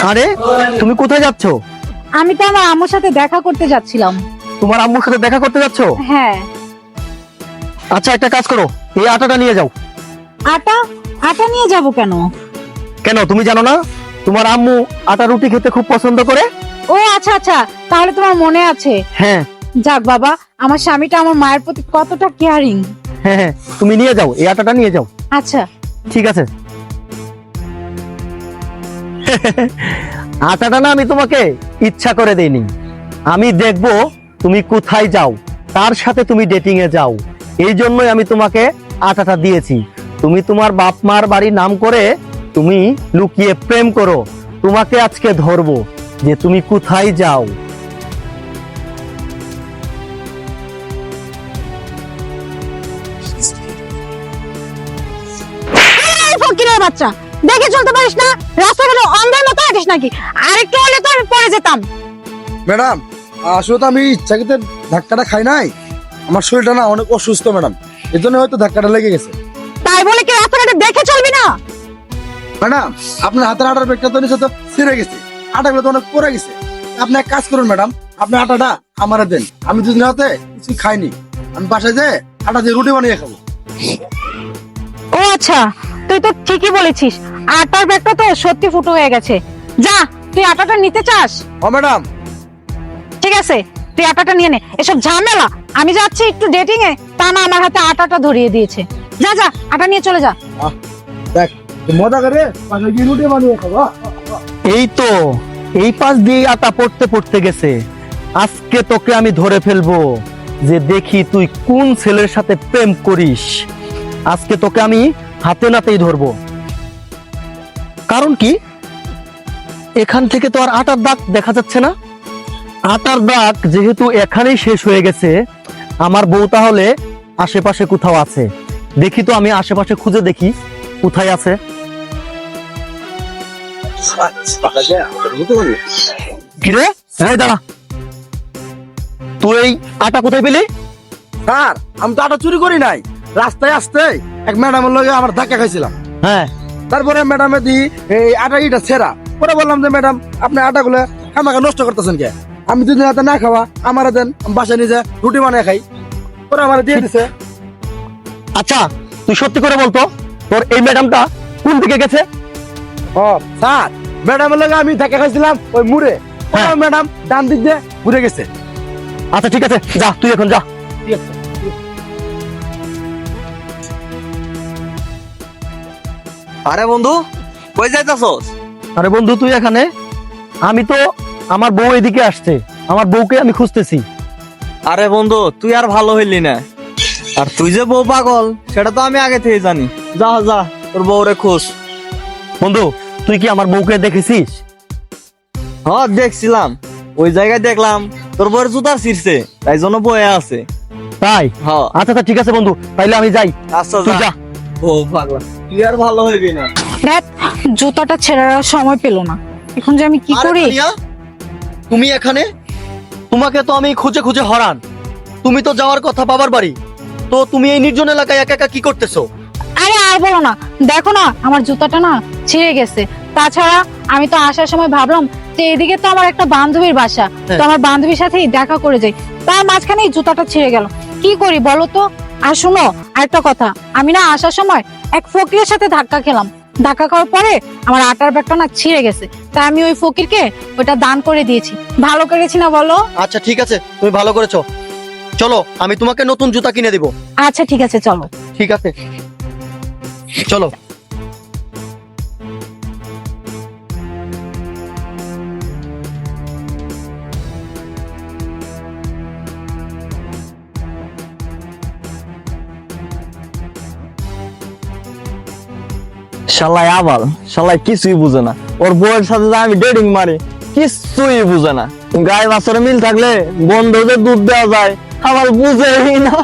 আরে তুমি কোথায় যাচ্ছ? আমি তো আমার আম্মুর সাথে দেখা করতে যাচ্ছিলাম। তোমার আম্মুর সাথে দেখা করতে যাচ্ছ? হ্যাঁ। আচ্ছা একটা কাজ করো, এই আটাটা নিয়ে যাও। আটা? আটা নিয়ে যাব কেন? কেন তুমি জানো না তোমার আম্মু আটা রুটি খেতে খুব পছন্দ করে? ও আচ্ছা আচ্ছা, তাহলে তোমার মনে আছে। হ্যাঁ যাক বাবা, আমার স্বামীটা আমার মায়ের প্রতি কতটা কেয়ারিং। হ্যাঁ হ্যাঁ, তুমি নিয়ে যাও, এই আটাটা নিয়ে যাও। আচ্ছা ঠিক আছে। আটাটা না আমি তোমাকে ইচ্ছা করে দেইনি, আমি দেখবো তুমি কোথায় যাও, তার সাথে তুমি ডেটিং এ যাও, এই জন্যই আমি তোমাকে আটাটা দিয়েছি। তুমি তোমার বাপ মার বাড়ির নাম করে তুমি লুকিয়ে প্রেম করো, তোমাকে আজকে ধরবো যে তুমি কোথায় যাও। এই ফকিরের বাচ্চা, দেখে চলতে পারিস না? রাস্তাগুলো অন্ধের মতো হাঁটিস নাকি? আরেকটু হলে তো আমি পড়ে যেতাম। ম্যাডাম আসলে তো আমি ইচ্ছাকৃত ধাক্কাটা খাই নাই, আমার শরীরটা না অনেক অসুস্থ ম্যাডাম, এর জন্য হয়তো ধাক্কাটা লেগে গেছে। তাই বলে কি রাস্তাঘাটে দেখে চলবি না? ম্যাডাম আপনার হাতের আটার ব্যাগটা তো নিচে তো ছিঁড়ে গেছে, আটাগুলো তো অনেক পড়ে গেছে। আপনি এক কাজ করুন ম্যাডাম, আপনি আটাটা আমারে দেন, আমি দুদিন হাতে কিছু খাইনি, আমি বাসায় যে আটা দিয়ে রুটি বানিয়ে খাবো। ও আচ্ছা, তুই তো ঠিকই বলেছিস, আটার ব্যাগটা তো সত্যি ফুটো হয়ে গেছে। যা, তুই আটাটা নিতে চাস? ও ম্যাডাম ঠিক আছে, তুই আটাটা নিয়ে নে। এসব ঝামেলা, আমি যাচ্ছি একটু ডেটিং এ, তা না আমার হাতে আটাটা ধরিয়ে দিয়েছে। যা যা, আটা নিয়ে চলে যা। দেখ মজা করে বাসায় গিয়ে রুটি বানিয়ে খাবো। এই তো এই পাশ দিয়ে আটা পড়তে পড়তে গেছে, আজকে তোকে আমি ধরে ফেলবো যে দেখি তুই কোন ছেলের সাথে প্রেম করিস। আজকে তোকে আমি হাতে নাতেই ধরবো। কারণ কি, এখান থেকে তো আর আটার দাগ দেখা যাচ্ছে না। আটার দাগ যেহেতু এখানেই শেষ হয়ে গেছে, আমার বউ তাহলে আশেপাশে কোথাও আছে। দেখি তো আমি আশেপাশে খুঁজে দেখি কোথায় আছে। কিরে, এই দাঁড়া, তুই এই আটা কোথায় পেলি? স্যার আমি তো আটা চুরি করি নাই, রাস্তায় আসতে এক ম্যাডামের লগে আমার ধাক্কা খাইছিলাম। হ্যাঁ, তারপরে ম্যাডামে দি এই আটা ইটা ছেঁড়া, পরে বললাম যে ম্যাডাম আপনি আটাগুলো আমাকে নষ্ট করতেছেন কে, আমি দুদিন হাতে না খাওয়া আমারে দেন, আমি বাসায় নিজে রুটি বানিয়ে খাই, পরে আমার দিয়ে দিছে। আচ্ছা তুই সত্যি করে বলতো তোর এই ম্যাডামটা কোন দিকে গেছে? ও স্যার, ম্যাডামের লগে আমি ধাক্কা খাইছিলাম ওই মুড়ে, হ্যাঁ। ম্যাডাম ডান দিক দিয়ে ঘুরে গেছে। আচ্ছা ঠিক আছে, যা তুই এখন যা। ঠিক আছে। আরে বন্ধু, কই যাইতাছস? আরে বন্ধু তুই এখানে? আমি তো, আমার বউ এদিকে আসছে, আমার বউকে আমি খুঁজতেছি। আরে বন্ধু তুই আর ভালো হইলি না, আর তুই যে বউ পাগল সেটা তো আমি আগে থেকে জানি। যা যা তোর বউরে খোঁজ। বন্ধু তুই কি আমার বউকে দেখেছিস? হ্যাঁ দেখছিলাম, ওই জায়গায় দেখলাম তোর বউয়ের জুতা ছিঁড়ছে, তাই জন্য বয়ে আছে। তাই? হ্যাঁ আচ্ছা আচ্ছা ঠিক আছে বন্ধু, তাইলে আমি যাই। আচ্ছা তুই যা। যা। বউ পাগল, তুই আর ভালো হইবি না। দেখ, জুতাটা ছেঁড়ার সময় পেল না, এখন যে আমি কি আরে করি? তানিয়া, তুমি এখানে? তোমাকে তো আমি খুঁজে খুঁজে হরান। তুমি তো যাওয়ার কথা বাবার বাড়ি, তো তুমি এই নির্জন এলাকায় একা একা কি করতেছো? আরে আর বলো না, দেখো না আমার জুতাটা না ছিঁড়ে গেছে। তাছাড়া আমি তো আসার সময় ভাবলাম যে এদিকে তো আমার একটা বান্ধবীর বাসা, তো আমার বান্ধবীর সাথেই দেখা করে যাই, তার মাঝখানে এই জুতাটা ছিঁড়ে গেল। কি করি বলো তো? আর শোনো আরেকটা কথা, আমি না আসার সময় এক ফকিরের সাথে ধাক্কা খেলাম, ধাক্কা খাওয়ার পরে আমার আটার ব্যাগটা না ছিঁড়ে গেছে, তাই আমি ওই ফকিরকে ওটা দান করে দিয়েছি। ভালো করেছি না বলো? আচ্ছা ঠিক আছে, তুমি ভালো করেছো। চলো আমি তোমাকে নতুন জুতা কিনে দিব। আচ্ছা ঠিক আছে, চলো। ঠিক আছে চলো। শালাই আবাল, শালাই কিছুই বুঝে না, ওর বউয়ের সাথে যে আমি ডেটিং মারি কিছুই বুঝে না। গায়ে বাছরে মিল থাকলে বন্ধুদের দুধ দেওয়া যায়, আবার বুঝেই না।